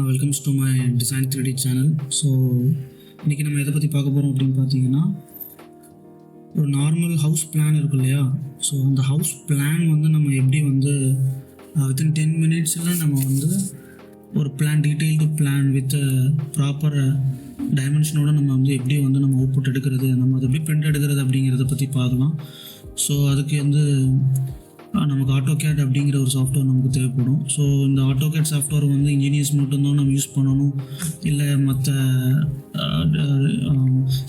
Welcomes to my design 3D channel. So இன்றைக்கி நம்ம எதை பற்றி பார்க்க போகிறோம் அப்படின்னு பார்த்தீங்கன்னா, ஒரு நார்மல் ஹவுஸ் பிளான் இருக்கும் இல்லையா? ஸோ அந்த ஹவுஸ் பிளான் வந்து நம்ம எப்படி வந்து வித்தின் 10 minutesல நம்ம வந்து ஒரு plan, detailed plan with proper டைமென்ஷனோட நம்ம வந்து எப்படி வந்து நம்ம அவுட்புட் எடுக்கிறது, நம்ம அதை எப்படி பிரிண்ட் எடுக்கிறது அப்படிங்கிறத பற்றி பார்க்கலாம். ஸோ அதுக்கு வந்து நமக்கு AutoCAD அப்படிங்கிற ஒரு சாஃப்ட்வேர் நமக்கு தேவைப்படும். ஸோ இந்த AutoCAD சாஃப்ட்வேர் வந்து இன்ஜினியர்ஸ் மட்டும்தான் நம்ம யூஸ் பண்ணணும், இல்லை மற்ற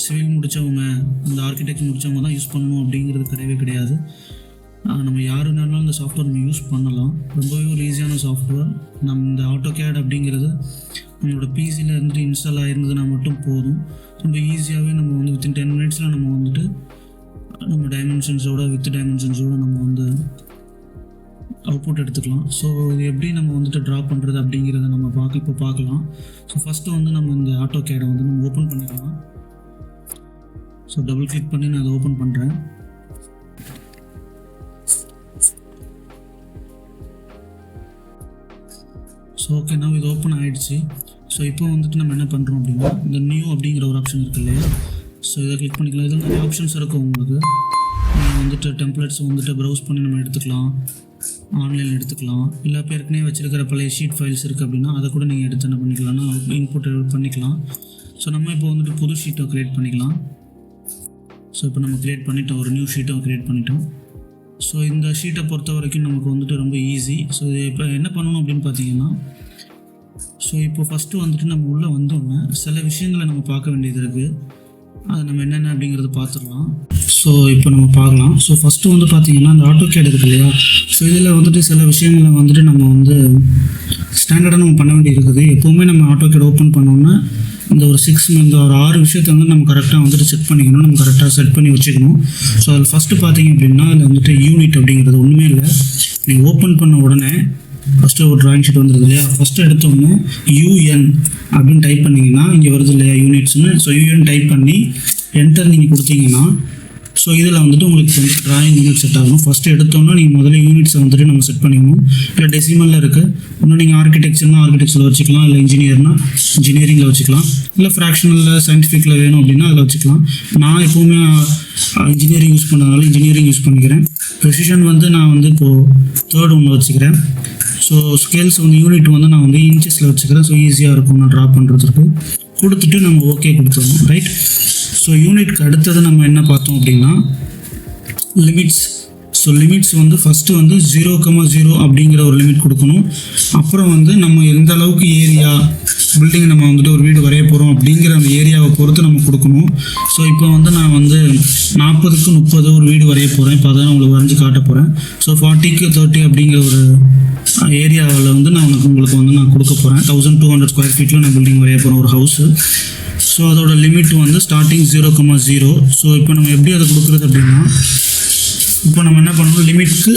சிவில் முடித்தவங்க, இந்த ஆர்கிடெக்ட் முடித்தவங்க தான் யூஸ் பண்ணணும் அப்படிங்கிறது கிடையவே கிடையாது. நம்ம யாருனாலும் இந்த சாஃப்ட்வேர் நம்ம யூஸ் பண்ணலாம். ரொம்பவே ஒரு ஈஸியான சாஃப்ட்வேர். நம்ம இந்த AutoCAD அப்படிங்கிறது நம்மளோட பிசியில் இருந்துட்டு இன்ஸ்டால் ஆகிருந்ததுன்னா மட்டும் போதும். ரொம்ப ஈஸியாகவே நம்ம வந்து வித்தின் 10 minutesல நம்ம வந்துட்டு நம்ம வித் டைமென்ஷன்ஸோடு நம்ம வந்து அவுட்புட் எடுத்துக்கலாம். ஸோ இது எப்படி நம்ம வந்துட்டு ட்ரா பண்ணுறது அப்படிங்கிறத நம்ம இப்போ பார்க்கலாம். ஸோ ஃபஸ்ட்டு வந்து நம்ம இந்த AutoCAD வந்து நம்ம ஓப்பன் பண்ணிக்கலாம். ஸோ டபுள் கிளிக் பண்ணி நான் அதை ஓப்பன் பண்ணுறேன். ஸோ ஓகே, நான் இது ஓப்பன் ஆகிடுச்சு. ஸோ இப்போ வந்துட்டு நம்ம என்ன பண்ணுறோம் அப்படின்னா, இந்த நியூ அப்படிங்கிற ஒரு ஆப்ஷன் இருக்குது இல்லையா? ஸோ இதை கிளிக் பண்ணிக்கலாம். இதில் நிறைய ஆப்ஷன்ஸ் இருக்கும் உங்களுக்கு. நீங்கள் வந்துட்டு டெம்ப்ளேட்ஸ் வந்துட்டு ப்ரௌஸ் பண்ணி நம்ம எடுத்துக்கலாம், ஆன்லைனில் எடுத்துக்கலாம். இல்லை ஏற்கனவே வச்சுருக்கிற பழைய ஷீட் ஃபைல்ஸ் இருக்குது அப்படின்னா அதை கூட நீங்கள் எடுத்து என்ன பண்ணிக்கலாம்னா இன்புட் பண்ணிக்கலாம். ஸோ நம்ம இப்போ வந்துட்டு புது ஷீட்டை க்ரியேட் பண்ணிக்கலாம். ஸோ இப்போ நம்ம க்ரியேட் பண்ணிட்டோம், ஒரு நியூ ஷீட்டை க்ரியேட் பண்ணிட்டோம். ஸோ இந்த ஷீட்டை பொறுத்த வரைக்கும் நமக்கு வந்துட்டு ரொம்ப ஈஸி. ஸோ இது இப்போ என்ன பண்ணணும் அப்படின்னு பார்த்தீங்கன்னா, ஸோ இப்போ ஃபஸ்ட்டு வந்துட்டு நம்ம உள்ளே வந்தோன்னே சில விஷயங்களை நம்ம பார்க்க வேண்டியது இருக்குது. அதை நம்ம என்னென்ன அப்படிங்கிறது பார்த்துடலாம். ஸோ இப்போ நம்ம பார்க்கலாம். ஸோ ஃபஸ்ட்டு வந்து பார்த்திங்கன்னா அந்த AutoCAD இருக்குது இல்லையா? ஸோ இதில் வந்துட்டு சில விஷயங்களை வந்துட்டு நம்ம வந்து ஸ்டாண்டர்டாக நம்ம பண்ண வேண்டியது இருக்குது. எப்போவுமே நம்ம AutoCAD ஓப்பன் பண்ணோன்னா இந்த ஒரு 6 விஷயத்தை வந்து நம்ம கரெக்டாக வந்துட்டு செக் பண்ணிக்கணும், நம்ம கரெக்டாக செட் பண்ணி வச்சுக்கணும். ஸோ அதில் ஃபஸ்ட்டு பார்த்திங்க அப்படின்னா அதில் வந்துட்டு யூனிட் அப்படிங்கிறது ஒன்றுமே இல்லை. நீங்கள் ஓப்பன் பண்ண உடனே ஃபஸ்ட்டு ஒரு ட்ராயிங் ஷீட் வந்துடுது இல்லையா? ஃபஸ்ட்டு எடுத்தோடனே UN அப்படின்னு டைப் பண்ணிங்கன்னா இங்கே வருது இல்லையா யூனிட்ஸ்னு. ஸோ UN டைப் பண்ணி என்டர் நீங்கள் கொடுத்தீங்கன்னா, ஸோ இதில் வந்துட்டு உங்களுக்கு வந்து ட்ராயிங் யூனிட் செட் ஆகும். ஃபஸ்ட்டு எடுத்தோன்னா நீங்கள் முதல்ல யூனிட்ஸை வந்துட்டு நம்ம செட் பண்ணிக்கணும். இல்லை டெசிமலில் இருக்குது, இன்னும் நீங்கள் ஆர்கிடெக்சரில் வச்சுக்கலாம், இல்லை இன்ஜினியரிங்கில் வச்சுக்கலாம், இல்லை ஃப்ராக்ஷனலில் சயின்டிஃபிக்கில் வேணும் அப்படின்னா அதில் வச்சுக்கலாம். நான் எப்போவுமே இன்ஜினியரிங் யூஸ் பண்ணதுனால இன்ஜினியரிங் யூஸ் பண்ணிக்கிறேன். ப்ரெசிஷன் வந்து நான் வந்து இப்போது 3rd ஒன்று வச்சுக்கிறேன். ஸோ ஸ்கேல்ஸ் வந்து யூனிட் வந்து நான் வந்து இன்ச்சஸில் வச்சுக்கிறேன். ஸோ ஈஸியாக இருக்கும் நான் ட்ரா பண்ணுறதுக்கு. கொடுத்துட்டு நம்ம ஓகே கொடுத்துருவோம், ரைட்? ஸோ யூனிட்க்கு அடுத்தது நம்ம என்ன பார்த்தோம் அப்படின்னா லிமிட்ஸ். ஸோ லிமிட்ஸ் வந்து ஃபஸ்ட்டு வந்து 0,0 அப்படிங்கிற ஒரு லிமிட் கொடுக்கணும். அப்புறம் வந்து நம்ம எந்த அளவுக்கு ஏரியா பில்டிங் நம்ம வந்துட்டு ஒரு வீடு வரைய போகிறோம் அப்படிங்கிற அந்த ஏரியாவை பொறுத்து நம்ம கொடுக்கணும். ஸோ இப்போ வந்து நான் வந்து 40க்கு 30 ஒரு வீடு வரைய போகிறேன். இப்போ அதான் உங்களுக்கு வரைஞ்சி காட்ட போகிறேன். ஸோ 40க்கு 30 அப்படிங்கிற ஒரு ஏரியாவில் வந்து உங்களுக்கு வந்து நான் கொடுக்க போகிறேன். 1200 ஸ்கொயர் ஃபீட்டில் நான் பில்டிங் வரைய போகிறேன், ஒரு ஹவுஸு. ஸோ அதோட லிமிட் வந்து ஸ்டார்டிங் 0,0. ஸோ இப்போ நம்ம எப்படி அதை கொடுக்குறது அப்படின்னா, இப்போ நம்ம என்ன பண்ணணும், லிமிட்க்கு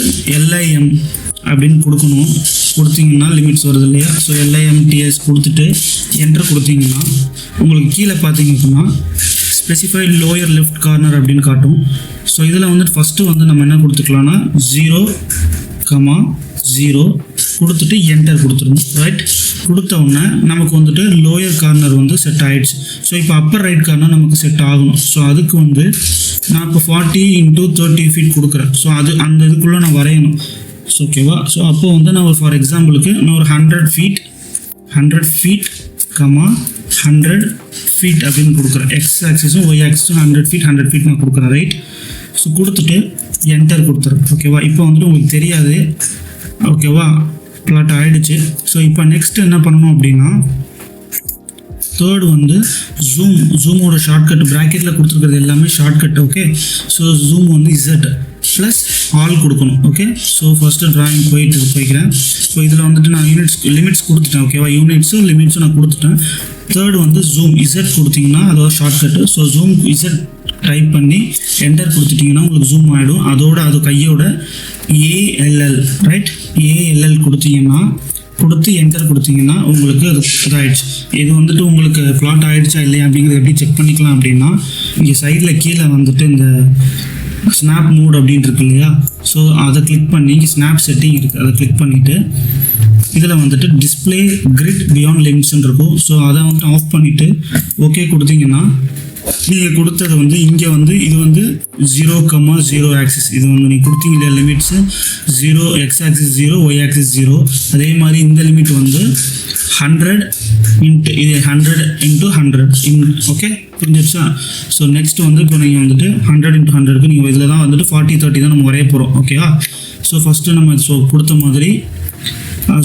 LIM அப்படின்னு கொடுத்தீங்கன்னா லிமிட்ஸ் வருது இல்லையா? ஸோ LIMTS கொடுத்துட்டு என்டர் கொடுத்தீங்கன்னா உங்களுக்கு கீழே பார்த்தீங்க அப்படின்னா ஸ்பெசிஃபைட் லோயர் லெஃப்ட் கார்னர் அப்படின்னு காட்டும். ஸோ இதில் வந்துட்டு ஃபஸ்ட்டு வந்து நம்ம என்ன கொடுத்துக்கலாம்னா 0,0 கொடுத்துட்டு என்டர் கொடுத்துருங்க, ரைட்? கொடுத்த உடனே நமக்கு வந்துட்டு லோயர் கார்னர் வந்து செட் ஆகிடுச்சு. ஸோ இப்போ அப்பர் ரைட் கார்னர் நமக்கு செட் ஆகணும். ஸோ அதுக்கு வந்து நான் இப்போ 40 × 30 ஃபீட் கொடுக்குறேன். ஸோ அந்த இதுக்குள்ளே நான் வரையணும். ஸோ ஓகேவா? ஸோ அப்போ வந்து நான் ஒரு ஃபார் எக்ஸாம்பிளுக்கு நான் ஒரு 100 ஃபீட் 100 ஃபீட் அப்படின்னு கொடுக்குறேன். எக்ஸ் ஆக்சிஸும் ஒய் ஆக்சிஸும் 100 ஃபீட் நான் கொடுக்குறேன், ரைட்? ஸோ கொடுத்துட்டு என்டர் கொடுத்துறேன். ஓகேவா? இப்போ வந்துட்டு உங்களுக்கு தெரியாது, ஓகேவா? பிளாட் ஆகிடுச்சு. ஸோ இப்போ நெக்ஸ்ட் என்ன பண்ணணும் அப்படின்னா, 3rd வந்து ஜூமோட ஷார்ட்கட் ப்ராக்கெட்டில் கொடுத்துருக்கிறது எல்லாமே ஷார்ட்கட். ஓகே, ஸோ ஜூம் வந்து Z ப்ளஸ் ஆல் கொடுக்கணும். ஓகே, ஸோ ஃபஸ்ட்டு ட்ராயிங் போய்க்கிறேன். ஸோ இதில் வந்துட்டு நான் லிமிட்ஸ் கொடுத்துட்டேன். ஓகேவா? லிமிட்ஸும் நான் கொடுத்துட்டேன். 3rd வந்து ஜூம் Z கொடுத்தீங்கன்னா அதோட shortcut. So zoom Z type பண்ணி என்டர் கொடுத்துட்டிங்கன்னா உங்களுக்கு ஜூம் ஆகிடும். அது கையோட ALL, ரைட்? ALL கொடுத்து என்டர் கொடுத்தீங்கன்னா உங்களுக்கு அது இதாகிடுச்சு. இது வந்துட்டு உங்களுக்கு பிளாட் ஆகிடுச்சா இல்லையா அப்படிங்கிறது எப்படி செக் பண்ணிக்கலாம் அப்படின்னா, இங்கே சைடில் கீழே வந்துட்டு இந்த ஸ்னாப் மோட் அப்படின்னு இருக்கு இல்லையா? ஸோ அதை கிளிக் பண்ணி இங்கே ஸ்னாப் செட்டிங் இருக்குது, அதை கிளிக் பண்ணிவிட்டு இதில் வந்துட்டு டிஸ்பிளே கிரிட் பியாண்ட் லிமிட்ஸ்ன்னு இருக்கும். ஸோ அதை வந்துட்டு ஆஃப் பண்ணிவிட்டு ஓகே கொடுத்தீங்கன்னா நீங்கள் கொடுத்தது வந்து இங்கே வந்து இது வந்து 0,0 ஆக்சிஸ், இது வந்து நீங்கள் கொடுத்தீங்க இல்லையா limits 0 X axis 0 Y axis 0. அதே மாதிரி இந்த லிமிட் வந்து 100 இன்ட்டு இது 100 × 100 ஓகே புரிஞ்சிருச்சா? ஸோ நெக்ஸ்ட் வந்து இப்போ நீங்கள் வந்துட்டு 100 × 100க்கு நீங்கள் இதில் தான் வந்துட்டு 40-30 தான் நம்ம வரைய போகிறோம். ஓகேவா? ஸோ ஃபஸ்ட்டு நம்ம கொடுத்த மாதிரி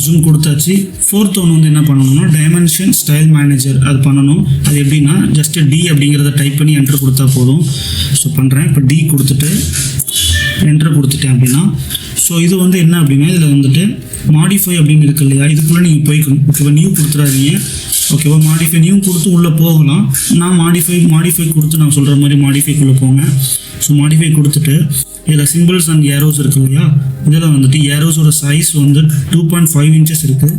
ஜூம் கொடுத்தாச்சு. ஃபோர்த் ஒன்று வந்து என்ன பண்ணணும்னா டைமென்ஷன் ஸ்டைல் மேனேஜர் அது பண்ணணும். அது எப்படின்னா ஜஸ்ட்டு டி அப்படிங்கிறத டைப் பண்ணி என்ட்ரு கொடுத்தா போதும். ஸோ பண்ணுறேன். இப்போ டி கொடுத்துட்டு என்ட்ரு கொடுத்துட்டேன் அப்படின்னா ஸோ இது வந்து என்ன அப்படின்னா இதில் வந்துட்டு மாடிஃபை அப்படின்னு இருக்கு இல்லையா, இதுக்குள்ளே நீங்கள் போய்க்கணும். ஓகேவா? நியூ கொடுத்துறாதீங்க. ஓகேவா? மாடிஃபை நியூ கொடுத்து உள்ளே போகலாம். நான் மாடிஃபை கொடுத்து நான் சொல்கிற மாதிரி மாடிஃபைக்குள்ளே போங்க. ஸோ மாடிஃபை கொடுத்துட்டு இதில் சிம்பிள்ஸ் அண்ட் ஏரோஸ் இருக்கு இல்லையா, இதில் வந்துட்டு ஏரோஸோட சைஸ் வந்து 2.5 இன்ச்சஸ் இருக்குது.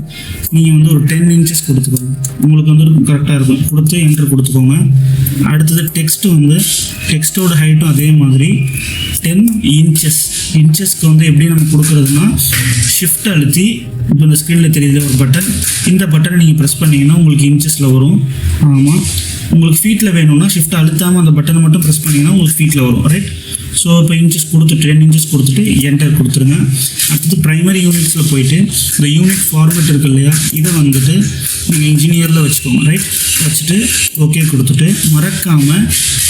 நீங்கள் வந்து ஒரு 10 இன்ச்சஸ் கொடுத்துக்கோங்க, உங்களுக்கு வந்து கரெக்டாக இருக்கும். கொடுத்து என்ட்ரு கொடுத்துக்கோங்க. அடுத்தது டெக்ஸ்ட் வந்து டெக்ஸ்ட்டோட ஹைட்டும் அதே மாதிரி 10 இன்ச்சஸ். இன்ச்சஸ்க்கு வந்து எப்படி நம்ம கொடுக்குறதுனா ஷிஃப்ட் அழுத்தி இப்போ இந்த ஸ்க்ரீனில் தெரியுது ஒரு பட்டன், இந்த பட்டனை நீங்கள் ப்ரெஸ் பண்ணிங்கன்னா உங்களுக்கு இன்ச்சஸில் வரும். ஆமாம், உங்களுக்கு ஃபீட்டில் வேணும்னா ஷிஃப்ட் அழுத்தாமல் அந்த பட்டனை மட்டும் ப்ரெஸ் பண்ணிங்கன்னா உங்களுக்கு ஃபீட்டில் வரும். ரைட்? ஸோ இப்போ இன்ச்சஸ் கொடுத்துட்டு 10 இன்ச்சஸ் கொடுத்துட்டு என்டர் கொடுத்துருங்க. அடுத்தது ப்ரைமரி யூனிட்ஸில் போயிட்டு இந்த யூனிட் ஃபார்மேட் இருக்குது இல்லையா, இதை வந்துட்டு நீங்கள் இன்ஜினியரில் வச்சுக்கோங்க. ரைட்? வச்சுட்டு ஓகே கொடுத்துட்டு மறக்காமல்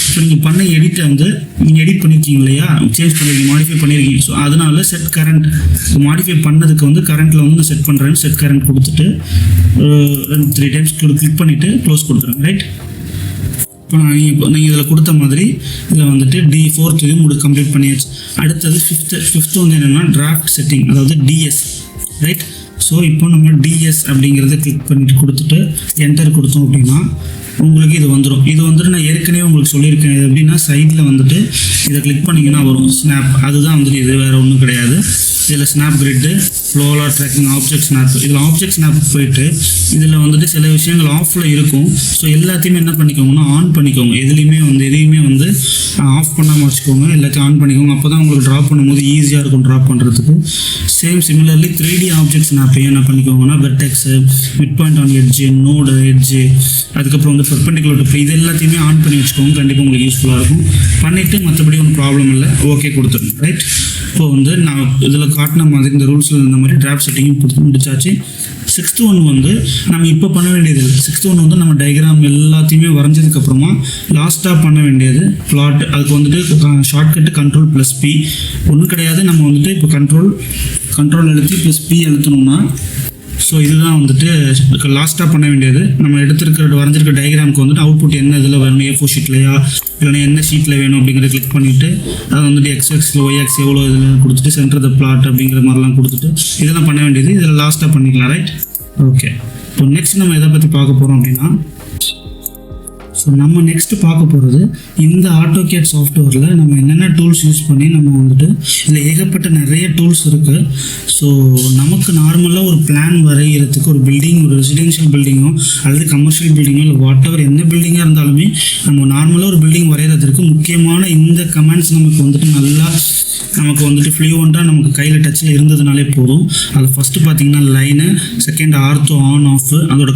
இப்போ நீங்கள் பண்ண எடிட்டை வந்து நீங்கள் எடிட் பண்ணியிருக்கீங்க இல்லையா, சேஞ்ச் பண்ணியிருக்கீங்க, மாடிஃபை பண்ணியிருக்கீங்க. ஸோ அதனால செட் கரண்ட் மாடிஃபை பண்ணதுக்கு வந்து கரண்ட்டில் வந்து நான் செட் பண்ணுறேன்னு செட் கரண்ட் கொடுத்துட்டு 3 டைம்ஸ் கிளிக் பண்ணிவிட்டு க்ளோஸ் கொடுத்துருங்க. ரைட்? இப்போ நீங்கள் இதில் கொடுத்த மாதிரி இதில் வந்துட்டு D4 இது கம்ப்ளீட் பண்ணியாச்சு. அடுத்தது ஃபிஃப்த்து வந்து என்னென்னா டிராஃப்ட் செட்டிங், அதாவது டிஎஸ். ரைட்? ஸோ இப்போ நம்ம டிஎஸ் அப்படிங்கிறத கிளிக் பண்ணிட்டு கொடுத்துட்டு என்டர் கொடுத்தோம் அப்படின்னா உங்களுக்கு இது வந்துடும். இது வந்துட்டு நான் ஏற்கனவே உங்களுக்கு சொல்லியிருக்கேன். இது எப்படின்னா சைடில் வந்துட்டு இதை கிளிக் பண்ணிங்கன்னா வரும் ஸ்னாப், அதுதான் வந்துட்டு இது வேறு ஒன்றும் கிடையாது. இதில் ஸ்னாப் கிரிட்டு, ஃப்ளோலார் ட்ராக்கிங், ஆப்ஜெக்ட் ஸ்னாப். இதில் ஆப்ஜெக்ட் ஸ்னாப் போயிட்டு இதில் வந்துட்டு சில விஷயங்கள் ஆஃபில் இருக்கும். ஸோ எல்லாத்தையுமே என்ன பண்ணிக்கோங்கன்னா ஆன் பண்ணிக்கோங்க. எதுலேயுமே வந்து ஆஃப் பண்ணாமல் வச்சுக்கோங்க, எல்லாத்தையும் ஆன் பண்ணிக்கோங்க. அப்போ தான் உங்களுக்கு ட்ராப் பண்ணும்போது ஈஸியாக இருக்கும் ட்ராப் பண்ணுறதுக்கு. சேம் சிமிலர்லி 3D ஆப்ஜெக்ட் ஸ்னாப்பையும் என்ன பண்ணிக்கோங்கன்னா vertex, mid point on edge, node edge, அதுக்கப்புறம் வந்து பெர்பெண்டிகுலர் டு இது எல்லாத்தையுமே ஆன் பண்ணி வச்சுக்கோங்க. கண்டிப்பாக உங்களுக்கு யூஸ்ஃபுல்லாக இருக்கும். பண்ணிவிட்டு மற்றபடி ஒன்றும் ப்ராப்ளம் இல்லை, ஓகே கொடுத்துருங்க. ரைட்? இப்போ வந்து நான் இதில் காட்டின மாதிரி இந்த ரூல்ஸில் இந்த மாதிரி டிராஃப்ட் செட்டிங்கும் கொடுத்து முடிச்சாச்சு. 6th ஒன் வந்து நம்ம இப்போ பண்ண வேண்டியது இல்லை. 6th ஒன் வந்து நம்ம டயக்ராம் எல்லாத்தையுமே வரைஞ்சதுக்கப்புறமா லாஸ்ட்டாக பண்ண வேண்டியது பிளாட். அதுக்கு வந்துட்டு ஷார்ட்கட்டு Ctrl+P ஒன்றும் கிடையாது. நம்ம வந்துட்டு இப்போ கண்ட்ரோல் அழுத்தி +P அழுத்தணும்னா ஸோ இதுதான் வந்துட்டு லாஸ்ட்டாக பண்ண வேண்டியது. நம்ம வரைஞ்சிருக்க டயக்ராமுக்கு வந்துட்டு அவுட்புட் என்ன இதில் வேணும், A4 ஷீட்லையா இல்லைன்னா என்ன ஷீட்டில் வேணும் அப்படிங்கிறத கிளிக் பண்ணிவிட்டு அதை வந்துட்டு XXL YX எவ்வளோ இதில் கொடுத்துட்டு சென்டர் த பிளாட் அப்படிங்கிற மாதிரிலாம் கொடுத்துட்டு இதெல்லாம் பண்ண வேண்டியது இதில் லாஸ்ட்டாக பண்ணிக்கலாம். ரைட்? ஓகே. இப்போ நெக்ஸ்ட் நம்ம எதை பற்றி பார்க்க போகிறோம் அப்படின்னா ஸோ நம்ம நெக்ஸ்ட்டு பார்க்க போகிறது இந்த AutoCAD சாஃப்ட்வேரில் நம்ம என்னென்ன டூல்ஸ் யூஸ் பண்ணி நம்ம வந்துட்டு இதில் ஏகப்பட்ட நிறைய டூல்ஸ் இருக்குது. ஸோ நமக்கு நார்மலாக ஒரு பிளான் வரைகிறதுக்கு ஒரு பில்டிங், ஒரு ரெசிடென்ஷியல் பில்டிங்கோ அல்லது கமர்ஷியல் பில்டிங்கோ இல்லை வாட் எவர் என்ன பில்டிங்காக இருந்தாலுமே நம்ம நார்மலாக ஒரு பில்டிங் வரைகிறதுக்கு முக்கியமான இந்த கமெண்ட்ஸ் நமக்கு வந்துட்டு ஃப்ளூவெண்ட்டாக நமக்கு கையில் டச்சில் இருந்ததுனாலே போதும். அதில் ஃபஸ்ட்டு பார்த்தீங்கன்னா line, second ortho on off, அதோட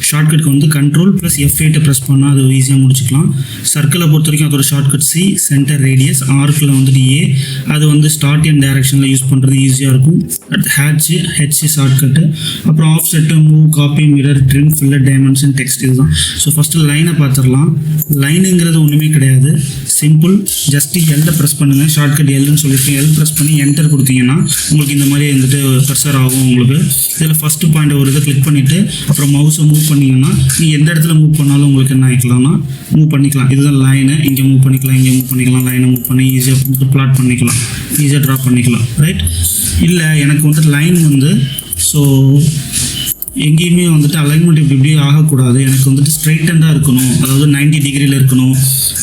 ஷார்ட்கட்க்கு வந்து Ctrl+F8 ப்ரெஸ் பண்ணால் அது ஈஸியாக முடிச்சுக்கலாம். சர்க்கிளை பொறுத்த வரைக்கும் அதோட ஷார்ட்கட் C, சென்டர் ரேடியஸ், ஆர்க்கில் வந்துட்டு A, அது வந்து ஸ்டார்ட் அண்ட் டைரக்ஷனில் யூஸ் பண்ணுறது ஈஸியாக இருக்கும். அடுத்து H ஷார்ட்கட்டு, அப்புறம் offset, move, copy, mirror, trim, filler, dimension, text இதுதான். ஸோ ஃபஸ்ட்டு லைனை பார்த்துடலாம். லைனுங்கிறது ஒன்றுமே கிடையாது, சிம்பிள். ஜஸ்ட் L ப்ரெஸ் பண்ணுங்கள், ஷார்ட்கட் Lன்னு சொல்லியிருக்கேன். L ப்ரெஸ் பண்ணி என்டர் கொடுத்தீங்கன்னா உங்களுக்கு இந்த மாதிரி வந்துட்டு கர்சர் ஆகும். உங்களுக்கு இதில் ஃபஸ்ட்டு பாயிண்ட் ஒரு இதை கிளிக் பண்ணிவிட்டு அப்புறம் மவுஸை மூவ் பண்ணிங்கன்னா நீங்கள் எந்த இடத்துல மூவ் பண்ணாலும் உங்களுக்கு என்ன ஆகிக்கலாம்னா மூவ் பண்ணிக்கலாம். இதுதான் லைனு, இங்கே மூவ் பண்ணிக்கலாம், இங்கே மூவ் பண்ணிக்கலாம். லைனை மூவ் பண்ணி ஈஸியாக பிளாட் பண்ணிக்கலாம், ஈஸியாக ட்ரா பண்ணிக்கலாம். ரைட்? இல்லை எனக்கு வந்துட்டு லைன் வந்து ஸோ எங்கேயுமே வந்துட்டு அலைன்மெண்ட் இப்படி ஆகக்கூடாது, எனக்கு வந்துட்டு ஸ்ட்ரைட்டண்டாக இருக்கணும், அதாவது 90 டிகிரியில் இருக்கணும்,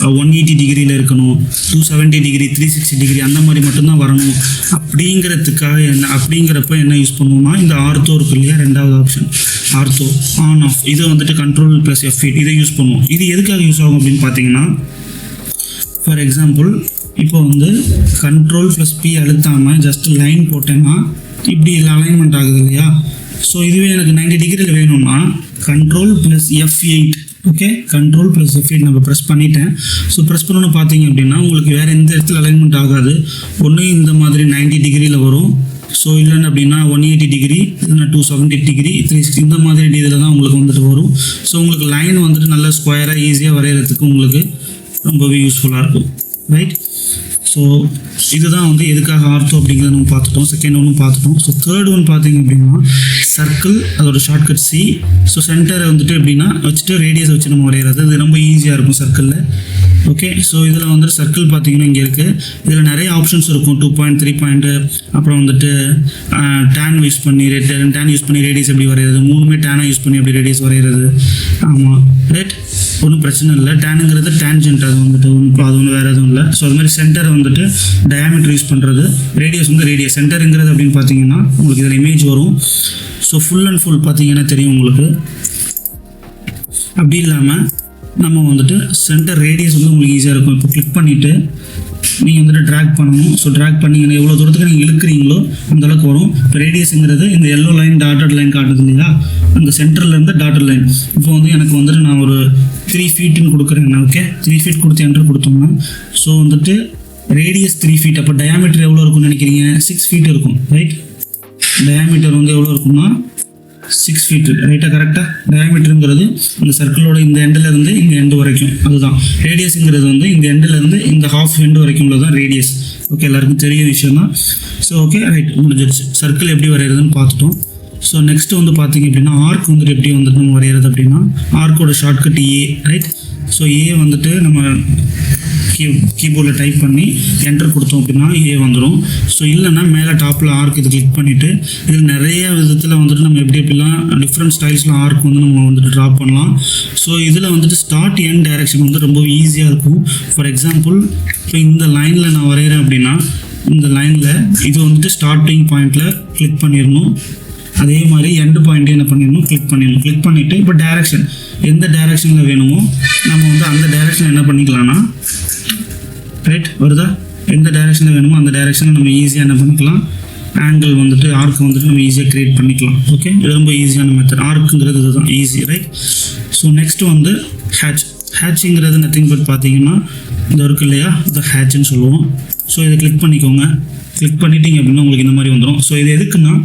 180 டிகிரியில் இருக்கணும், 270 டிகிரி, 360 டிகிரி அந்த மாதிரி மட்டும்தான் வரணும் அப்படிங்கிறப்ப என்ன யூஸ் பண்ணுவோம்னா இந்த ஆர்த்தோ இருக்கு இல்லையா, ரெண்டாவது ஆப்ஷன் ஆர்த்தோ ஆன் ஆஃப், இதை வந்துட்டு Ctrl+F8 இதை யூஸ் பண்ணுவோம். இது எதுக்காக யூஸ் ஆகும் அப்படின்னு பார்த்தீங்கன்னா, ஃபார் எக்ஸாம்பிள் இப்போ வந்து Ctrl+P அழுத்தாமல் ஜஸ்ட் லைன் போட்டேன்னா இப்படி அலைன்மெண்ட் ஆகுது இல்லையா. ஸோ இதுவே எனக்கு 90 டிகிரியில் வேணும்னா control plus F8 okay control plus F8 நம்ம ப்ரெஸ் பண்ணிட்டேன். ஸோ ப்ரெஸ் பண்ணணும்னு பார்த்தீங்க அப்படின்னா உங்களுக்கு வேறு எந்த இடத்துல அலைன்மெண்ட் ஆகாது. ஒன்று இந்த மாதிரி 90 டிகிரியில் வரும். ஸோ இல்லைன்னு அப்படின்னா 180 டிகிரி இல்லைன்னா 270 டிகிரி 360 இந்த மாதிரி இதில் தான் உங்களுக்கு வந்துட்டு வரும். ஸோ உங்களுக்கு லைன் வந்துட்டு நல்லா ஸ்கொயராக ஈஸியாக வரைகிறதுக்கு உங்களுக்கு ரொம்பவே யூஸ்ஃபுல்லாக இருக்கும். ரைட். ஸோ இதுதான் வந்து எதுக்காக ஆர்த்தோ அப்படிங்கிறத நம்ம பார்த்துட்டோம். செகண்ட் ஒன்றும் பார்த்துட்டோம். ஸோ தேர்ட் ஒன் பார்த்தீங்க அப்படின்னா சர்க்கிள், அதோட ஷார்ட்கட் C. ஸோ சென்டரை வந்துட்டு எப்படின்னா வச்சுட்டு ரேடியஸை வச்சு நம்ம வரைகிறது. இது ரொம்ப ஈஸியாக இருக்கும் சர்க்கிளில். ஓகே. ஸோ இதில் வந்துட்டு சர்க்கிள் பார்த்தீங்கன்னா இங்கே இருக்குது. இதில் நிறைய ஆப்ஷன்ஸ் இருக்கும். 2 பாயிண்ட் 3 பாயிண்ட்டு, அப்புறம் வந்துட்டு டேன் யூஸ் பண்ணி ரேடியஸ் எப்படி வரைகிறது, 3மே டேனை யூஸ் பண்ணி எப்படி ரேடியஸ் வரைகிறது. ஆமாம் ரைட். ஒன்றும் பிரச்சனை இல்லை. டேனுங்கிறது டேன்ஜென்ட், அது வந்துட்டு அது ஒன்று வேறு எதுவும் இல்லை. ஸோ அது மாதிரி சென்டரை வந்துட்டு டயாமீட்டர் யூஸ் பண்ணுறது, ரேடியஸ் வந்து ரேடியஸ். சென்டருங்கிறது அப்படின்னு பார்த்தீங்கன்னா உங்களுக்கு இதில் இமேஜ் வரும். ஸோ ஃபுல் அண்ட் ஃபுல் பார்த்தீங்கன்னா தெரியும் உங்களுக்கு. அப்படி இல்லாமல் நம்ம வந்துட்டு சென்டர் ரேடியஸ் வந்து உங்களுக்கு ஈஸியாக இருக்கும். இப்போ கிளிக் பண்ணிவிட்டு நீங்கள் வந்துட்டு ட்ராக் பண்ணணும். ஸோ ட்ராக் பண்ணிங்கன்னா எவ்வளோ தூரத்துக்கு நீங்கள் இழுக்கிறீங்களோ அந்தளவுக்கு வரும். இப்போ ரேடியஸுங்கிறது இந்த எல்லோ லைன் டாட்டட் லைன் காட்டுது இல்லையா, அந்த சென்டர்லேருந்து டாட்டட் லைன். இப்போ வந்து எனக்கு வந்துட்டு நான் ஒரு 3 ஃபீட்டுன்னு கொடுக்குறேன். ஓகே 3 ஃபீட் கொடுத்து என்ட்ரு கொடுத்தோம்னா ஸோ வந்துட்டு ரேடியஸ் 3 ஃபீட். அப்போ டயாமீட்டர் எவ்வளோ இருக்கும்னு நினைக்கிறீங்க? 6 ஃபீட் இருக்கும். ரைட். டயாமீட்டர் வந்து எவ்வளோ இருக்கும்னா 6 ஃபீட். ரைட்டாக கரெக்டாக? டயாமீட்டருங்கிறது இந்த சர்க்கிளோட இந்த எண்டிலேருந்து இந்த எண்டு வரைக்கும் அதுதான். ரேடியஸுங்கிறது வந்து இந்த எண்டிலேருந்து இந்த ஹாஃப் எண்டு வரைக்கும் உள்ளதான் ரேடியஸ். ஓகே எல்லாருக்கும் தெரிய விஷயம் தான். ஸோ ஓகே ரைட் முடிஞ்சிடுச்சு. சர்க்கிள் எப்படி வரைகிறதுன்னு பார்த்துட்டோம். ஸோ நெக்ஸ்ட்டு வந்து பார்த்தீங்க அப்படின்னா ஆர்க் வந்துட்டு எப்படி வந்துட்டு நம்ம வரைகிறது அப்படின்னா ஆர்க்கோட shortcut A. Right. So A வந்துட்டு நம்ம கீபோர்டில் டைப் பண்ணி என்டர் கொடுத்தோம் அப்படின்னா A வந்துடும். ஸோ இல்லைன்னா மேலே டாப்பில் ஆர்க் இது கிளிக் பண்ணிவிட்டு இதில் நிறைய விதத்தில் வந்துட்டு நம்ம எப்படிலாம் டிஃப்ரெண்ட் ஸ்டைல்ஸில் ஆர்க் வந்து நம்ம வந்துட்டு ட்ரா பண்ணலாம். ஸோ இதில் வந்துட்டு ஸ்டார்ட் எண்ட் டைரக்ஷன் வந்து ரொம்ப ஈஸியாக இருக்கும். ஃபார் எக்ஸாம்பிள் இப்போ இந்த லைனில் நான் வரைகிறேன் அப்படின்னா இந்த லைனில் இது வந்துட்டு ஸ்டார்டிங் பாயிண்டில் கிளிக் பண்ணிடணும். அதே மாதிரி எண்டு பாயிண்ட்டே என்ன பண்ணிடணும், கிளிக் பண்ணிவிட்டு இப்போ டைரக்ஷன் எந்த டைரக்ஷனில் வேணுமோ நம்ம வந்து அந்த டைரக்ஷன் என்ன பண்ணிக்கலாம்னா ரைட் வருதா, எந்த டைரக்ஷனில் வேணுமோ அந்த டைரக்ஷனில் நம்ம ஈஸியாக என்ன பண்ணிக்கலாம், ஆங்கிள் வந்துட்டு ஆர்க் வந்துட்டு நம்ம ஈஸியாக க்ரியேட் பண்ணிக்கலாம். ஓகே இது ரொம்ப ஈஸியான மெத்தட். ஆர்க்குங்கிறது இதுதான் ஈஸி. ரைட். ஸோ நெக்ஸ்ட்டு வந்து ஹேட்சிங்கிறது நத்திங் பட் பார்த்தீங்கன்னா இந்த இருக்கு இல்லையா, இந்த ஹேட்ச்னு சொல்லுவோம். ஸோ இதை கிளிக் பண்ணிக்கோங்க. கிளிக் பண்ணிட்டீங்க அப்படின்னா உங்களுக்கு இந்த மாதிரி வந்துடும். ஸோ இது எதுக்குன்னா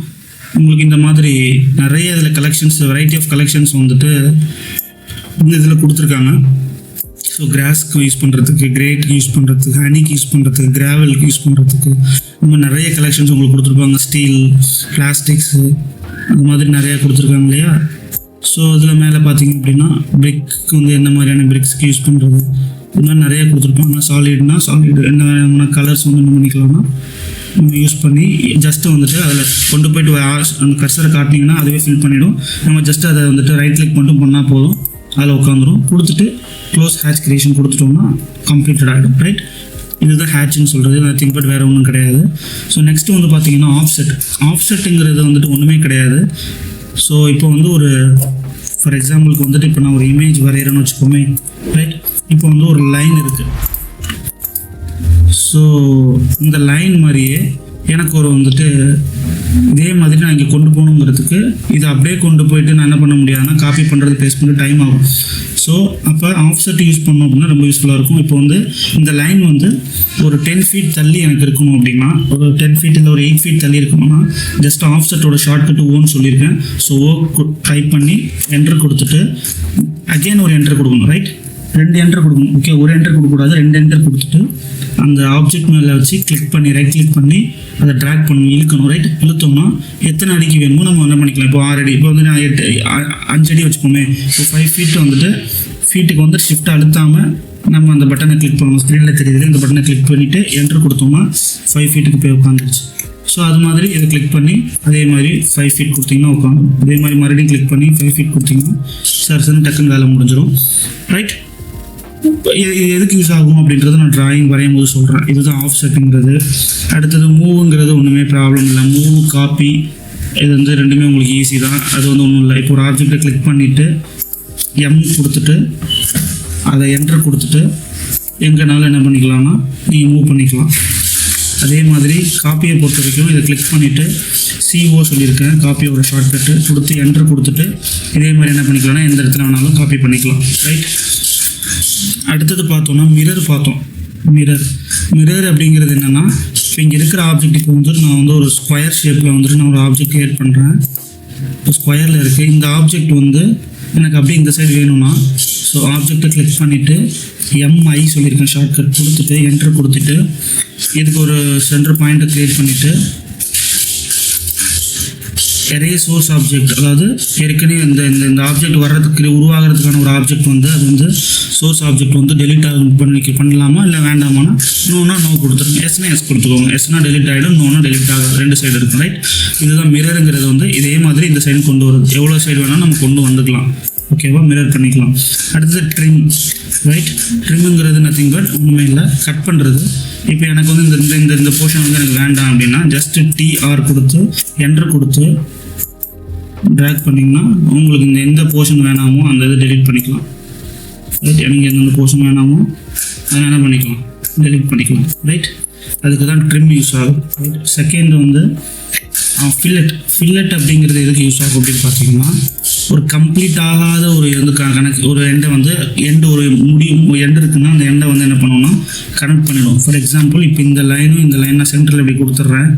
உங்களுக்கு இந்த மாதிரி நிறைய இதில் கலெக்ஷன்ஸ் வெரைட்டி ஆஃப் கலெக்ஷன்ஸ் வந்துட்டு இந்த இதில் கொடுத்துருக்காங்க. ஸோ கிராஸ்க்கு யூஸ் பண்ணுறதுக்கு, கிரேட்க்கு யூஸ் பண்ணுறதுக்கு, ஹனிக்கு யூஸ் பண்ணுறதுக்கு, கிராவலுக்கு யூஸ் பண்ணுறதுக்கு இந்த மாதிரி நிறைய கலெக்ஷன்ஸ் உங்களுக்கு கொடுத்துருப்பாங்க. ஸ்டீல், பிளாஸ்டிக்ஸு அந்த மாதிரி நிறையா கொடுத்துருக்காங்க இல்லையா. ஸோ அதில் மேலே பார்த்தீங்க அப்படின்னா பிரிக்கு வந்து என்ன மாதிரியான பிரிக்ஸ்க்கு யூஸ் பண்ணுறது இந்த மாதிரி நிறையா கொடுத்துருப்பாங்க. சாலிட்னா சாலிட் என்ன விதமான கலர்ஸ் வந்து என்ன பண்ணிக்கலாம்னா நம்ம யூஸ் பண்ணி ஜஸ்ட்டு வந்துட்டு அதில் கொண்டு போய்ட்டு அந்த கர்சரை காட்டினீங்கன்னா அதுவே ஃபில் பண்ணிவிடும். நம்ம ஜஸ்ட்டு அதை வந்துட்டு ரைட் கிளிக் மட்டும் பண்ணால் போதும், அதில் உட்காந்துரும். கொடுத்துட்டு க்ளோஸ் ஹேட்ச் கிரியேஷன் கொடுத்துட்டோம்னா கம்ப்ளீட்டட் ஆகிடும். ரைட். இதுதான் ஹேட்ச்னு சொல்கிறது. நத்திங் பட் வேறு ஒன்றும் கிடையாது. ஸோ நெக்ஸ்ட்டு வந்து பார்த்தீங்கன்னா ஆஃப்செட்டுங்கிறது வந்துட்டு ஒன்றுமே கிடையாது. ஸோ இப்போ வந்து ஒரு ஃபார் எக்ஸாம்பிளுக்கு வந்துட்டு இப்போ நான் ஒரு இமேஜ் வரைகிறேன்னு வச்சுக்கோமே. ரைட். இப்போ வந்து ஒரு லைன் இருக்குது. ஸோ இந்த லைன் மாதிரியே எனக்கு ஒரு வந்துட்டு இதே மாதிரி நான் இங்கே கொண்டு போகணுங்கிறதுக்கு இதை அப்படியே கொண்டு போயிட்டு நான் என்ன பண்ண முடியாதுன்னா காப்பி பண்ணுறது பேஸ்ட் பண்ணி டைம் ஆகும். ஸோ அப்போ ஆஃப்செட் யூஸ் பண்ணோம் அப்படின்னா ரொம்ப யூஸ்ஃபுல்லாக இருக்கும். இப்போ வந்து இந்த லைன் வந்து ஒரு 10 ஃபீட் தள்ளி எனக்கு இருக்கணும் அப்படின்னா, ஒரு 10 ஃபீட் இல்லை ஒரு 8 ஃபீட் தள்ளி இருக்கணும்னா ஜஸ்ட் ஆஃப்செட்டோட ஷார்ட்கட் ஓன்னு சொல்லியிருக்கேன். ஸோ டைப் பண்ணி என்டர் கொடுத்துட்டு அகெயின் ஒரு என்டர் கொடுக்கணும். ரைட். 2 என்டர் கொடுக்கணும். ஓகே ஒரு என்டர் கொடுக்கக்கூடாது, 2 என்டர் கொடுத்துட்டு அந்த ஆப்ஜெக்ட் மேலே வச்சு கிளிக் பண்ணி ரைட் கிளிக் பண்ணி அதை ட்ராக் பண்ணணும், இழுக்கணும். ரைட். இழுத்தோம்னா எத்தனை அடிக்கு வேணுமோ நம்ம என்ன பண்ணிக்கலாம். இப்போ 6 அடி, இப்போ வந்து நான் 5 அடி வச்சுக்கோமே. இப்போ 5 ஃபீட் வந்துட்டு ஃபீட்டுக்கு வந்து ஷிஃப்ட் அழுத்தாமல் நம்ம அந்த பட்டனை கிளிக் பண்ணணும். ஸ்க்ரீனில் தெரியுது, இந்த பட்டனை கிளிக் பண்ணிவிட்டு என்டர் கொடுத்தோம்னா 5 ஃபீட்டுக்கு போய் உட்காந்துருச்சு. ஸோ அது மாதிரி இதை கிளிக் பண்ணி அதே மாதிரி 5 ஃபீட் கொடுத்தீங்கன்னா உட்காந்து, அதே மாதிரி மறுபடியும் கிளிக் பண்ணி 5 ஃபீட் கொடுத்தீங்கன்னா சர்சன்னு டக்குன்னு வேலை முடிஞ்சிடும். ரைட். இது எதுக்கு யூஸ் ஆகும் அப்படின்றத நான் டிராயிங் வரையும் போது சொல்கிறேன். இதுதான் ஆஃப்செட்டுங்கிறது. அடுத்தது மூவுங்கிறது ஒன்றுமே ப்ராப்ளம் இல்லை. மூவ், காப்பி இது வந்து ரெண்டுமே உங்களுக்கு ஈஸி தான். அது வந்து ஒன்றும் இல்லை. இப்போ ஒரு ஆப்ஜெக்டை கிளிக் பண்ணிவிட்டு எம் கொடுத்துட்டு அதை என்டர் கொடுத்துட்டு எங்கேனாலும் என்ன பண்ணிக்கலாம்னா நீங்கள் மூவ் பண்ணிக்கலாம். அதே மாதிரி காப்பியை பொறுத்த வரைக்கும் இதை கிளிக் பண்ணிவிட்டு CO சொல்லியிருக்கேன், காப்பியோட ஷார்ட்கட்டு கொடுத்து என்டர் கொடுத்துட்டு இதே மாதிரி என்ன பண்ணிக்கலாம்னா எந்த இடத்துல வேணாலும் காப்பி பண்ணிக்கலாம். ரைட், அடுத்தது பார்த்தோன்னா மிரர் பார்த்தோம். மிரர் அப்படிங்கிறது என்னென்னா, இப்போ இங்கே இருக்கிற ஆப்ஜெக்ட்டுக்கு வந்துட்டு நான் வந்து ஒரு ஸ்கொயர் ஷேப்பில் வந்துட்டு நான் ஒரு ஆப்ஜெக்ட் கிரியேட் பண்ணுறேன். இப்போ ஸ்கொயரில் இருக்குது இந்த ஆப்ஜெக்ட் வந்து எனக்கு அப்படியே இந்த சைடு வேணும்னா ஸோ ஆப்ஜெக்டை கிளிக் பண்ணிவிட்டு MI சொல்லியிருக்கேன் ஷார்ட்கட் கொடுத்துட்டு என்டர் கொடுத்துட்டு இதுக்கு ஒரு சென்டர் பாயிண்ட்டை க்ரியேட் பண்ணிவிட்டு எரே சோர்ஸ் ஆப்ஜெக்ட், அதாவது ஏற்கனவே இந்த இந்த ஆப்ஜெக்ட் வர்றதுக்கு உருவாகிறதுக்கான ஒரு ஆப்ஜெக்ட் வந்து அது வந்து சோர்ஸ் ஆப்ஜெக்ட் வந்து டெலிட் பண்ணலாமா இல்லை வேண்டாமானா நோனா நோ கொடுத்துருங்க, எஸ்னா எஸ் கொடுத்துக்கோங்க. எஸ்னா டெலிட் ஆகிடும், நோனா டெலிட் ஆகும், 2 சைடு இருக்கும். ரைட், இதுதான் மிரருங்கிறது வந்து இதே மாதிரி இந்த சைடு கொண்டு வருது. எவ்வளோ சைடு வேணால் நம்ம கொண்டு வந்துக்கலாம். ஓகேவா, மிரர் பண்ணிக்கலாம். அடுத்தது ட்ரிம். ரைட், ட்ரிம்ங்கிறது நத்திங் பட் ஒன்றுமே இல்லை, கட் பண்ணுறது. இப்போ எனக்கு வந்து இந்த போர்ஷன் வந்து எனக்கு வேண்டாம் அப்படின்னா ஜஸ்ட் TR கொடுத்து என்டர் கொடுத்து ட்ராக் பண்ணிங்கன்னா உங்களுக்கு இந்த எந்த போர்ஷன் வேணாமோ அந்த இதை டெலிட் பண்ணிக்கலாம். ரைட், எனக்கு எந்தெந்த போர்ஷன் வேணாமோ அதை என்ன பண்ணிக்கலாம், டெலிட் பண்ணிக்கலாம். ரைட், அதுக்கு தான் ட்ரிம் யூஸ் ஆகும். ரைட், செகண்ட் வந்து ஃபில்லட் அப்படிங்கிறது எதுக்கு யூஸ் ஆகும் அப்படின்னு பார்த்தீங்கன்னா, ஒரு கம்ப்ளீட் ஆகாத ஒரு வந்து கணக்கு ஒரு எண்டை வந்து ஒரு முடியும் எண்டு இருக்குன்னா அந்த எண்டை வந்து என்ன பண்ணணும்னா கனெக்ட் பண்ணிடும். ஃபார் எக்ஸாம்பிள் இப்போ இந்த லைனும் நான் சென்டரில் எப்படி கொடுத்துட்றேன்.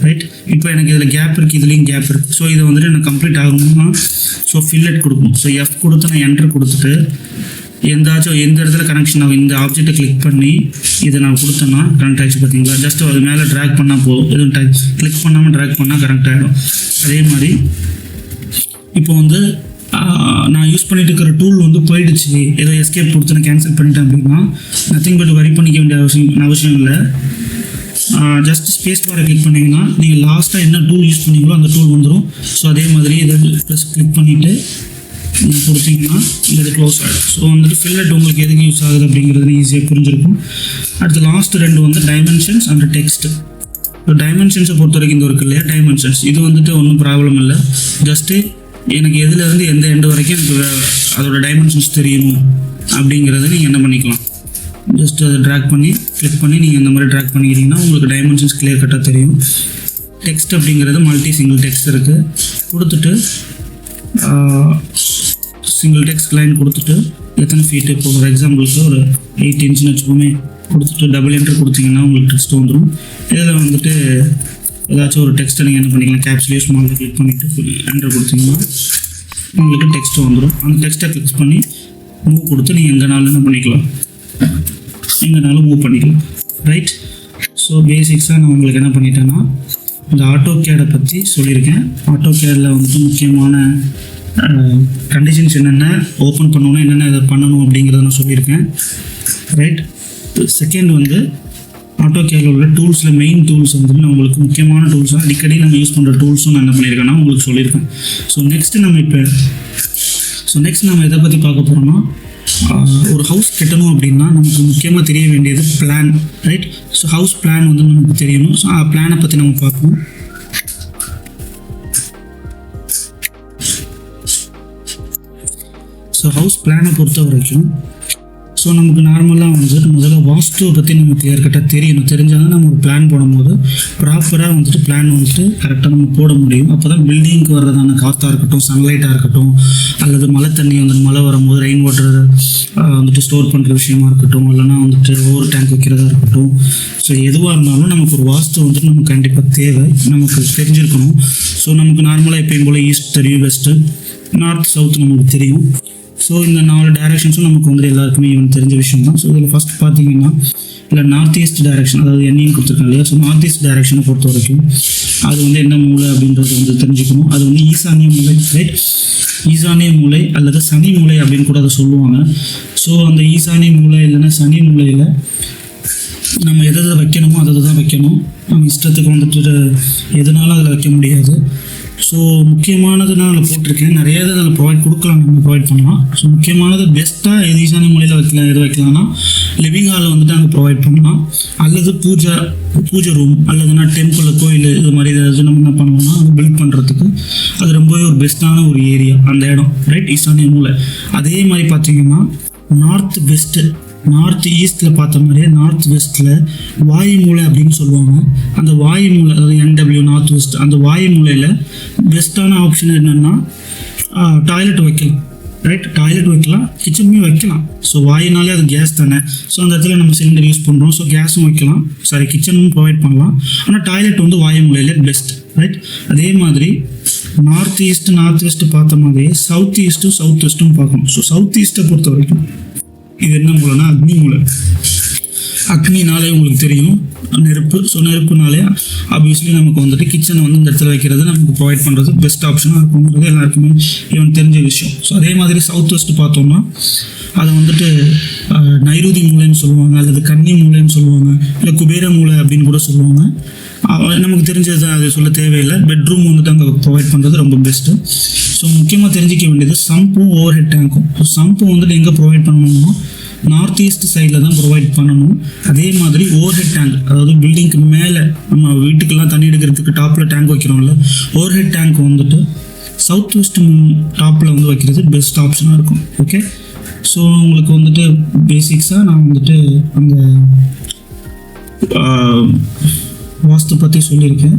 ரைட், இப்போ எனக்கு இதில் கேப் இருக்குது, இதுலேயும் கேப் இருக்குது. ஸோ இதை வந்துட்டு எனக்கு கம்ப்ளீட் ஆகணும்னா ஸோ ஃபில்லட் கொடுக்கணும். ஸோ F கொடுத்து நான் என்டர் கொடுத்துட்டு எந்த இடத்துல கனெக்ஷன் ஆகும் இந்த ஆப்ஜெக்டை கிளிக் பண்ணி இதை நான் கொடுத்தேன்னா கனெக்ட் ஆகிடுச்சு. பார்த்தீங்களா, ஜஸ்ட் அது மேலே ட்ராக் பண்ணால் போதும், எதுவும் கிளிக் பண்ணாமல் ட்ராக் பண்ணால் கனெக்ட் ஆகிடும். அதே மாதிரி இப்போ வந்து நான் யூஸ் பண்ணிட்டு இருக்கிற டூல் வந்து போயிடுச்சு, ஏதோ எஸ்கேப் கொடுத்து நான் கேன்சல் பண்ணிட்டேன் அப்படின்னா நத்திங் பட் வரி பண்ணிக்க வேண்டிய அவசியம் இல்லை. ஜஸ்ட் ஸ்பேஸ் பாரை கிளிக் பண்ணிங்கன்னா நீங்கள் லாஸ்ட்டாக என்ன டூல் யூஸ் பண்ணீங்களோ அந்த டூல் வந்துடும். ஸோ அதே மாதிரி இதை ப்ளஸ் கிளிக் பண்ணிவிட்டு நீங்கள் கொடுத்தீங்கன்னா இது க்ளோஸ் ஆகிடும். ஸோ வந்துட்டு ஃபில்லட் உங்களுக்கு எதுக்கு யூஸ் ஆகுது அப்படிங்கிறது ஈஸியாக புரிஞ்சிருக்கும். அடுத்து லாஸ்ட் 2 வந்து டைமென்ஷன்ஸ் அண்ட் டெக்ஸ்ட். இப்போ டைமென்ஷன்ஸை பொறுத்த வரைக்கும் இந்த இருக்குது இல்லையா, டைமென்ஷன்ஸ் இது வந்துட்டு ஒன்றும் ப்ராப்ளம் இல்லை. ஜஸ்ட்டு எனக்கு எதுலேருந்து எந்த எண்டு வரைக்கும் எனக்கு அதோட டைமென்ஷன்ஸ் தெரியணும் அப்படிங்கிறத நீங்கள் என்ன பண்ணிக்கலாம், ஜஸ்ட் அதை ட்ராக் பண்ணி கிளிக் பண்ணி நீங்கள் இந்த மாதிரி ட்ராக் பண்ணிக்கிறீங்கன்னா உங்களுக்கு டைமென்ஷன்ஸ் கிளியர் கட்டாக தெரியும். டெக்ஸ்ட் அப்படிங்கிறது சிங்கிள் டெக்ஸ்ட் இருக்குது கொடுத்துட்டு சிங்கிள் டெக்ஸ்ட் லைன் கொடுத்துட்டு எத்தனை ஃபீட்டு, இப்போ ஒரு எக்ஸாம்பிளுக்கு ஒரு 8 இன்ச்சுன்னு வச்சுக்கோமே கொடுத்துட்டு டபுள் என்டர் கொடுத்தீங்கன்னா உங்களுக்கு டெக்ஸ்ட் வந்துடும். இதில் வந்துட்டு ஏதாச்சும் ஒரு டெக்ஸ்ட்டை நீங்கள் என்ன பண்ணிக்கலாம், கேப்ஸ்லேயே ஸ்மாலில் கிளிக் பண்ணிவிட்டு என்டர் கொடுத்தீங்கன்னா உங்களுக்கு டெக்ஸ்ட் வந்துடும். அந்த டெக்ஸ்ட்டை கிளிக் பண்ணி மூவ் கொடுத்து நீங்கள் எங்கேனாலும் என்ன பண்ணிக்கலாம், எங்கேனாலும் மூவ் பண்ணிக்கலாம். ரைட், ஸோ பேசிக்ஸாக நான் உங்களுக்கு என்ன பண்ணிட்டேன்னா இந்த ஆட்டோகேடை பற்றி சொல்லியிருக்கேன். ஆட்டோகேடில் வந்துட்டு முக்கியமான கண்டிஷன்ஸ் என்னென்ன, ஓப்பன் பண்ணணுன்னா என்னென்ன இதை பண்ணணும் அப்படிங்கிறத நான் சொல்லியிருக்கேன். ரைட், செகண்ட் வந்து ஆட்டோகேடில் உள்ள டூல்ஸில் மெயின் டூல்ஸ் வந்துட்டு நான் உங்களுக்கு முக்கியமான டூல்ஸ் அடிக்கடி நம்ம யூஸ் பண்ணுற டூல்ஸும் நான் என்ன பண்ணியிருக்கேன்னா உங்களுக்கு சொல்லியிருக்கேன். ஸோ நெக்ஸ்ட் நம்ம எதை பற்றி பார்க்க போகிறோம்னா, ஒரு ஹவுஸ் கட்டணும் அப்படின்னா நமக்கு முக்கியமாக தெரிய வேண்டியது plan. Right, so how's plan வந்து நமக்கு தெரியணும். ஸோ பிளானை பற்றி நம்ம பார்ப்போம். ஸோ ஹவுஸ் பிளானை பொறுத்த வரைக்கும் ஸோ நமக்கு நார்மலாக வந்துட்டு முதல்ல வாஸ்துவை பற்றி நமக்கு கிளியர் கட்டாக தெரியணும். தெரிஞ்சால் தான் நம்ம ஒரு பிளான் போடும்போது ப்ராப்பராக வந்துட்டு பிளான் வந்துட்டு கரெக்டாக நம்ம போட முடியும். அப்போ தான் பில்டிங்க்கு வர்றதான காற்றாக இருக்கட்டும், சன்லைட்டாக இருக்கட்டும், அல்லது மழை தண்ணி வந்துட்டு மழை வரும்போது ரெயின் வாட்டர் வந்துட்டு ஸ்டோர் பண்ணுற விஷயமா இருக்கட்டும், இல்லைனா வந்துட்டு ஓவர் டேங்க் வைக்கிறதா இருக்கட்டும். ஸோ எதுவாக இருந்தாலும் நமக்கு ஒரு வாஸ்து வந்துட்டு நமக்கு கண்டிப்பாக தேவை, நமக்கு தெரிஞ்சிருக்கணும். ஸோ நமக்கு நார்மலாக எப்பயும் போல் ஈஸ்ட் தெரியும், வெஸ்ட்டு, நார்த், சவுத் நமக்கு தெரியும். ஸோ இந்த 4 டைரக்ஷன்ஸும் நமக்கு வந்து எல்லாருக்குமே இவன் தெரிஞ்ச விஷயம் தான். ஸோ இதில் ஃபஸ்ட் பார்த்தீங்கன்னா இல்லை நார்த் ஈஸ்ட் டைரக்ஷன், அதாவது என்னையும் கொடுத்துருக்கேன் இல்லையா. ஸோ நார்த் ஈஸ்ட் டைரக்ஷனை பொறுத்த வரைக்கும் அது வந்து என்ன மூலை அப்படின்றது வந்து தெரிஞ்சுக்கணும். அது வந்து ஈசானிய மூலை. ரைட், ஈசானிய மூலை அல்லது சனி மூலை அப்படின்னு கூட அதை சொல்லுவாங்க. ஸோ அந்த ஈசானிய மூலை இல்லைன்னா சனி மூலையில் நம்ம எதை வைக்கணுமோ அதை தான் வைக்கணும். நம்ம இஷ்டத்துக்கு வந்துட்டு எதனாலும் அதில் வைக்க முடியாது. ஸோ முக்கியமானது நான் அதில் போட்டிருக்கேன், நிறைய இது அதில் கொடுக்கலாம், நம்ம ப்ரொவைட் பண்ணலாம். ஸோ முக்கியமானது பெஸ்ட்டாக ஈசானிய மூலையில் வைக்கலாம். எது வைக்கலாம்னா லிவிங் ஹால் வந்துட்டு அங்கே ப்ரொவைட் பண்ணலாம், அல்லது பூஜை ரூம், அல்லதுனா டெம்பிள், கோயில், இது மாதிரி ஏதாச்சும் நம்ம என்ன பண்ணோம்னா அது பில்ட் பண்ணுறதுக்கு அது ரொம்பவே ஒரு பெஸ்ட்டான ஒரு ஏரியா அந்த இடம். ரைட், ஈசானிய மூலை. அதே மாதிரி பார்த்தீங்கன்னா நார்த் வெஸ்ட்டு நார்த் ஈஸ்ட்டில் பார்த்த மாதிரியே நார்த் வெஸ்ட்டில் வாயு மூலை அப்படின்னு சொல்லுவாங்க. அந்த வாயு மூலை, அதாவது NW நார்த் வெஸ்ட், அந்த வாயு மூலையில் பெஸ்ட்டான ஆப்ஷன் என்னென்னா டாய்லெட் வைக்கலாம். ரைட், டாய்லெட் வைக்கலாம், கிச்சனுமே வைக்கலாம். ஸோ வாயுனாலே அது கேஸ் தானே. ஸோ அந்த இடத்துல நம்ம சிலிண்டர் யூஸ் பண்ணுறோம். ஸோ கேஸும் வைக்கலாம், கிச்சனும் ப்ரொவைட் பண்ணலாம். ஆனால் டாய்லெட் வந்து வாயு மூலையில் பெஸ்ட். ரைட், அதே மாதிரி நார்த் ஈஸ்ட் நார்த் வெஸ்ட்டு பார்த்த மாதிரியே சவுத் ஈஸ்ட்டும் சவுத் வெஸ்ட்டும் பார்க்கணும். ஸோ சவுத் ஈஸ்ட்டை பொறுத்த வரைக்கும் இது என்ன மூலைனா அக்னி மூலை. அக்னினாலே உங்களுக்கு தெரியும் நெருப்பு. ஸோ நெருப்புனாலே ஆப்வியஸ்லி நமக்கு வந்துட்டு கிச்சனை வந்து இந்த இடத்துல வைக்கிறது நமக்கு ப்ரொவைட் பண்ணுறது பெஸ்ட் ஆப்ஷனாக இருக்குங்கிறது எல்லாருக்குமே ஈவன் தெரிஞ்ச விஷயம். ஸோ அதே மாதிரி சவுத் வெஸ்ட் பார்த்தோம்னா அதை வந்துட்டு நைருதி மூலைன்னு சொல்லுவாங்க, அல்லது கன்னி மூலைன்னு சொல்லுவாங்க, இல்லை குபேர மூலை அப்படின்னு கூட சொல்லுவாங்க. நமக்கு தெரிஞ்சது தான், அது சொல்ல தேவையில்லை. பெட்ரூம் வந்துட்டு அங்கே ப்ரொவைட் பண்ணுறது ரொம்ப பெஸ்ட்டு. ஸோ முக்கியமாக தெரிஞ்சிக்க வேண்டியது சம்பும் ஓவர் ஹெட் டேங்க்கும். ஸோ சம்பு வந்துட்டு எங்கே ப்ரொவைட் பண்ணணும்னா நார்த் ஈஸ்ட் சைடில் தான் ப்ரொவைட் பண்ணணும். அதே மாதிரி ஓவர் ஹெட் டேங்க், அதாவது பில்டிங்க்கு மேலே நம்ம வீட்டுக்கெல்லாம் தண்ணி எடுக்கிறதுக்கு டாப்பில் டேங்க் வைக்கிறோம்ல, ஓவர் ஹெட் டேங்க் வந்துட்டு சவுத் வெஸ்ட் டாப்பில் வந்து வைக்கிறது பெஸ்ட் ஆப்ஷனாக இருக்கும். ஓகே, ஸோ உங்களுக்கு வந்துட்டு பேசிக்ஸாக நான் வந்துட்டு அந்த வாஸ்து பற்றி சொல்லியிருக்கேன்.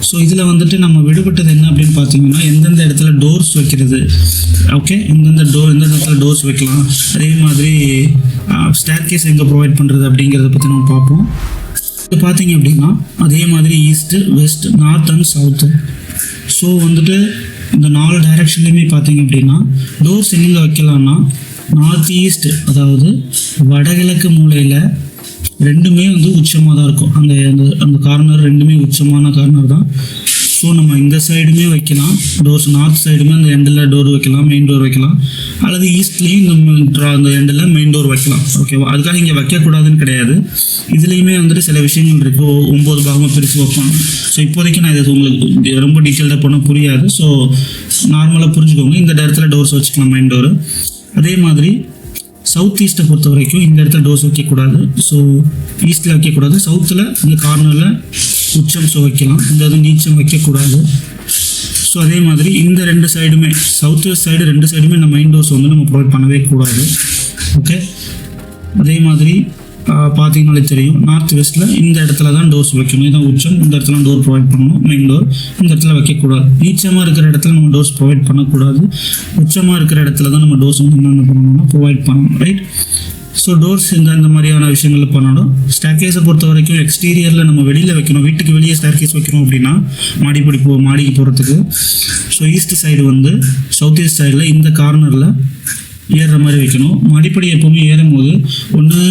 ஸோ இதில் வந்துட்டு நம்ம விடுபட்டது என்ன அப்படின்னு பார்த்தீங்கன்னா, எந்தெந்த இடத்துல டோர்ஸ் வைக்கிறது, ஓகே, எந்தெந்த இடத்துல டோர்ஸ் வைக்கலாம், அதே மாதிரி ஸ்டேர்கேஸ் எங்கே ப்ரொவைட் பண்ணுறது அப்படிங்கிறத பற்றி நம்ம பார்ப்போம். இது பார்த்தீங்க அப்படின்னா அதே மாதிரி east west north and south. So வந்துட்டு இந்த 4 டைரக்ஷன்லையுமே பார்த்தீங்க அப்படின்னா டோர்ஸ் எங்கே வைக்கலாம்னா நார்த் ஈஸ்ட், அதாவது வடகிழக்கு மூலையில் ரெண்டுமே வந்து உச்சமாக தான் இருக்கும். அந்த கார்னர் ரெண்டுமே உச்சமான கார்னர் தான். ஸோ நம்ம இந்த சைடுமே வைக்கலாம் டோர்ஸ், நார்த் சைடுமே அந்த எண்டில் டோர் வைக்கலாம், மெயின் டோர் வைக்கலாம், அல்லது ஈஸ்ட்லேயும் அந்த எண்டில் மெயின் டோர் வைக்கலாம். ஓகேவா, அதுக்காக இங்கே வைக்கக்கூடாதுன்னு கிடையாது. இதுலேயுமே வந்துட்டு சில விஷயங்கள் இருக்குது, 9 பாகமாக பிரித்து வைப்பாங்க. ஸோ இப்போதைக்கு நான் இது உங்களுக்கு ரொம்ப டீட்டெயில்டாக போனால் புரியாது. ஸோ நார்மலாக புரிஞ்சுக்கோங்க. இந்த இடத்துல டோர்ஸ் வச்சுக்கலாம், மெயின் டோரு. அதே மாதிரி சவுத் ஈஸ்ட்டை பொறுத்த வரைக்கும் இந்த இடத்துல டோர்ஸ் வைக்கக்கூடாது. ஸோ ஈஸ்ட்டில் வைக்கக்கூடாது, சவுத்தில் இந்த கார்னரில் உச்சம் ஸோ வைக்கலாம், இந்த இது நீச்சம் வைக்கக்கூடாது. ஸோ அதே மாதிரி இந்த 2 சைடுமே சவுத் வெஸ்ட் சைடு 2 சைடுமே இந்த மெயின் டோர்ஸ் வந்து நம்ம ப்ரொவைட் பண்ணவே கூடாது. ஓகே, அதே மாதிரி பார்த்தீங்கன்னாலே தெரியும் நார்த் வெஸ்ட்டில் இந்த இடத்துல தான் டோர்ஸ் வைக்கணும், இதுதான் உச்சம். இந்த இடத்துல டோர் ப்ரொவைட் பண்ணணும், மெயின் டோர். இந்த இடத்துல வைக்கக்கூடாது. நீச்சமாக இருக்கிற இடத்துல நம்ம டோர்ஸ் ப்ரொவைட் பண்ணக்கூடாது. உச்சமாக இருக்கிற இடத்துல தான் நம்ம டோர்ஸ் வந்து என்னென்ன பண்ணணும்னா ப்ரொவைட் பண்ணணும். ரைட், ஸோ டோர்ஸ் இந்த மாதிரியான விஷயங்களில் பண்ணணும். ஸ்டேர்கேஸை பொறுத்த வரைக்கும் எக்ஸ்டீரியரில் நம்ம வெளியில் வைக்கணும், வீட்டுக்கு வெளியே ஸ்டேர்கேஸ் வைக்கணும் அப்படின்னா மாடிக்கு போகிறதுக்கு. ஸோ ஈஸ்ட் சைடு வந்து சவுத் ஈஸ்ட் சைடில் இந்த கார்னரில் ஏறுற மாதிரி வைக்கணும். மாடிப்படி எப்போவுமே ஏறும் போது ஒன்று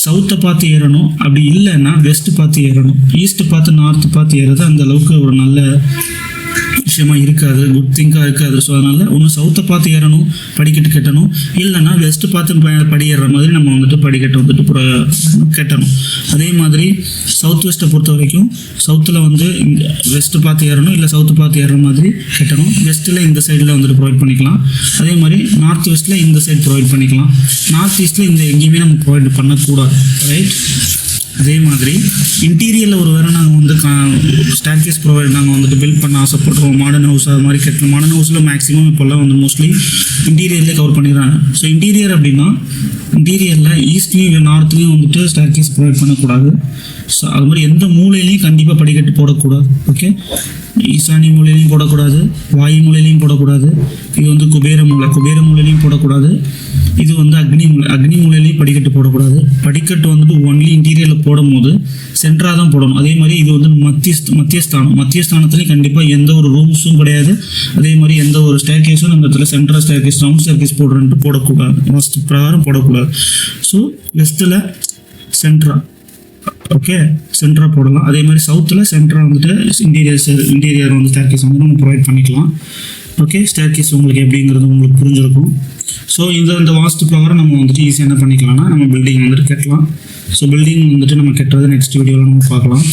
சவுத்தை பார்த்து ஏறணும், அப்படி இல்லைன்னா வெஸ்ட்டு பார்த்து ஏறணும். ஈஸ்ட்டு பார்த்து நார்த்து பார்த்து ஏறது அந்த அளவுக்கு ஒரு நல்ல விஷயமா இருக்காது, குட் திங்காக இருக்காது. ஸோ அதனால் ஒன்று சவுத்தை பார்த்து ஏறணும், படிக்கட்டு கட்டணும், இல்லைன்னா வெஸ்ட்டு பார்த்து படி ஏறுற மாதிரி நம்ம வந்துட்டு படிக்கட்டு வந்துட்டு கட்டணும். அதே மாதிரி சவுத் வெஸ்ட்டை பொறுத்த வரைக்கும் சவுத்தில் வந்து வெஸ்ட்டு பார்த்து ஏறணும், இல்லை சவுத்து பார்த்து ஏறுற மாதிரி கட்டணும். வெஸ்ட்டில் இந்த சைடில் வந்துட்டு ப்ரொவைட் பண்ணிக்கலாம். அதே மாதிரி நார்த் வெஸ்ட்டில் இந்த சைடு ப்ரொவைட் பண்ணிக்கலாம். நார்த் ஈஸ்ட்டில் இந்த எங்கேயுமே நம்ம ப்ரொவைட் பண்ணக்கூடாது. ரைட், அதே மாதிரி இன்டீரியரில் ஒரு வேறு நாங்கள் வந்து ஸ்டேர்கேஸ் ப்ரொவைட் நாங்கள் வந்துட்டு பில்ட் பண்ண ஆசைப்படுறோம், மாடர்ன் ஹவுஸ் அது மாதிரி கட்டணும். மாடர்ன் ஹவுஸில் மேக்ஸிமம் இப்போல்லாம் வந்து மோஸ்ட்லி இன்டீரியர்லேயே கவர் பண்ணிடுறாங்க. ஸோ இன்டீரியர் அப்படின்னா இன்டீரியரில் ஈஸ்ட்லேயும் நார்த்லேயும் வந்துட்டு ஸ்டேர்கேஸ் ப்ரொவைட் பண்ணக்கூடாது. ஸோ அது மாதிரி எந்த மூலையிலையும் கண்டிப்பாக படிக்கட்டு போடக்கூடாது. ஓகே, ஈசானி மூலையிலையும் போடக்கூடாது, வாயு மூலையிலையும் போடக்கூடாது. இது வந்து குபேர மூலையிலையும் போடக்கூடாது. இது வந்து அக்னி மூலையிலையும் படிக்கட்டு போடக்கூடாது. படிக்கட்டு வந்துட்டு ஒன்லி இன்டீரியரில் போடும்போது சென்டராக தான் போடணும். அதே மாதிரி இது வந்து மத்தியஸ்தானத்துலேயும் கண்டிப்பாக எந்த ஒரு ரூம்ஸும் கிடையாது. அதே மாதிரி எந்த ஒரு ஸ்டேர்கேஸும் நம்ம இடத்துல சென்ட்ரல் ஸ்டேர்கேஸ் ரவுண்ட் ஸ்டேர்கேஸ் போடுறேன்ட்டு போடக்கூடாது, வாஸ்து பிரகாரம் போடக்கூடாது. ஸோ வெஸ்ட்டில் சென்ட்ரா, ஓகே, சென்டராக போடலாம். அதே மாதிரி சவுத்தில் சென்டராக வந்துட்டு இன்டீரியர் வந்து ஸ்டேர்கேஸ் வந்து நம்ம ப்ரொவைட் பண்ணிக்கலாம். ஓகே, ஸ்டேர்கேஸ் உங்களுக்கு எப்படிங்கிறது உங்களுக்கு புரிஞ்சிருக்கும். ஸோ இந்த வாஸ்து பிரகாரம் நம்ம வந்துட்டு ஈஸியாக என்ன பண்ணிக்கலாம்னா நம்ம பில்டிங் வந்துட்டு கட்டலாம். ஸோ பில்டிங் வந்துட்டு நம்ம கட்டுறது நெக்ஸ்ட் வீடியோவில் நம்ம பார்க்கலாம்.